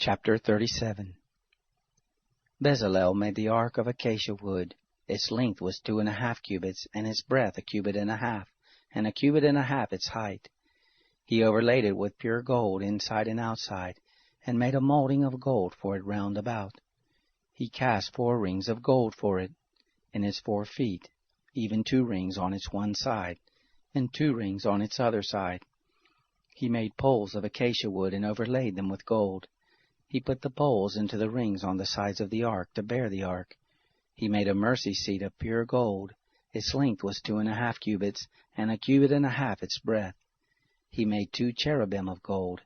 Chapter 37. Bezalel made the ark of acacia wood. Its length was 2.5 cubits, and its breadth 1.5 cubits, and 1.5 cubits its height. He overlaid it with pure gold inside and outside, and made a molding of gold for it round about. He cast 4 rings of gold for it, in its 4 feet, even 2 rings on its one side, and 2 rings on its other side. He made poles of acacia wood and overlaid them with gold. He put the poles into the rings on the sides of the ark to bear the ark. He made a mercy seat of pure gold. Its length was 2.5 cubits, and 1.5 cubits its breadth. He made 2 cherubim of gold.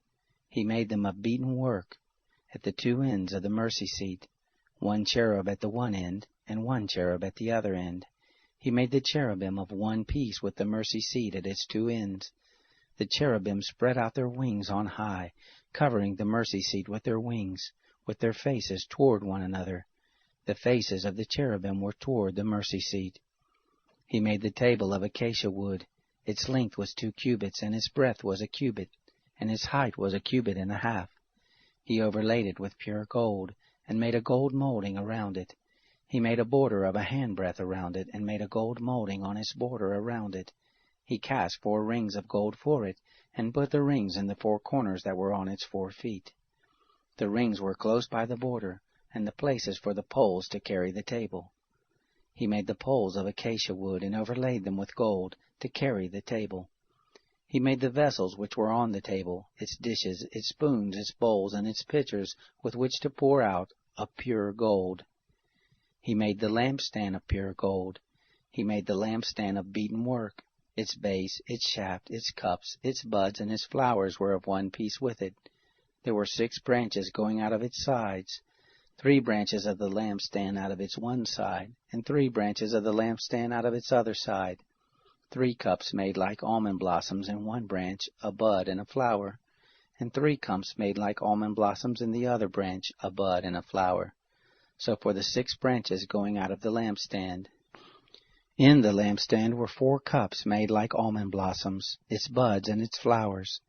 He made them of beaten work at the 2 ends of the mercy seat, 1 cherub at the one end, and 1 cherub at the other end. He made the cherubim of one piece with the mercy seat at its 2 ends. The cherubim spread out their wings on high, covering the mercy seat with their wings, with their faces toward one another. The faces of the cherubim were toward the mercy seat. He made the table of acacia wood. Its length was 2 cubits, and its breadth was 1 cubit, and its height was 1.5 cubits. He overlaid it with pure gold, and made a gold molding around it. He made a border of 1 handbreadth around it, and made a gold molding on its border around it. He cast 4 rings of gold for it, and put the rings in the 4 corners that were on its 4 feet. The rings were close by the border, and the places for the poles to carry the table. He made the poles of acacia wood, and overlaid them with gold, to carry the table. He made the vessels which were on the table, its dishes, its spoons, its bowls, and its pitchers, with which to pour out, of pure gold. He made the lampstand of pure gold. He made the lampstand of beaten work. Its base, its shaft, its cups, its buds, and its flowers were of one piece with it. There were 6 branches going out of its sides, 3 branches of the lampstand out of its one side, and 3 branches of the lampstand out of its other side. 3 cups made like almond blossoms in one branch, a bud and a flower, and 3 cups made like almond blossoms in the other branch, a bud and a flower. So for the 6 branches going out of the lampstand. In the lampstand were 4 cups made like almond blossoms, its buds and its flowers,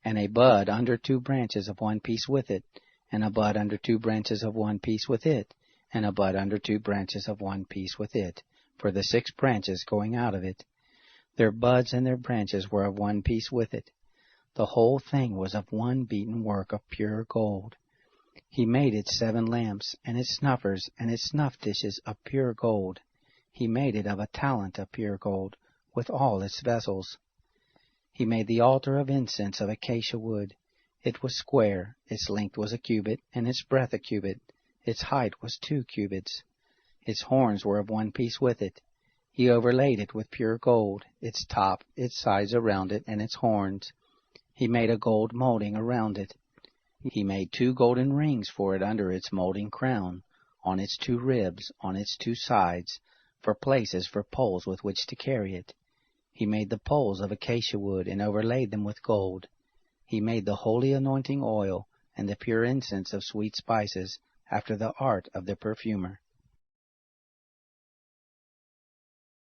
and a bud under 2 branches of one piece with it, and a bud under 2 branches of one piece with it, and a bud under 2 branches of one piece with it, for the 6 branches going out of it. Their buds and their branches were of one piece with it. The whole thing was of one beaten work of pure gold. He made its 7 lamps, and its snuffers, and its snuff dishes of pure gold. He made it of a talent of pure gold, with all its vessels. He made the altar of incense of acacia wood. It was square, its length was 1 cubit, and its breadth 1 cubit. Its height was 2 cubits. Its horns were of one piece with it. He overlaid it with pure gold, its top, its sides around it, and its horns. He made a gold molding around it. He made 2 golden rings for it under its molding crown, on its 2 ribs, on its 2 sides, for places for poles with which to carry it. He made the poles of acacia wood, and overlaid them with gold. He made the holy anointing oil, and the pure incense of sweet spices, after the art of the perfumer.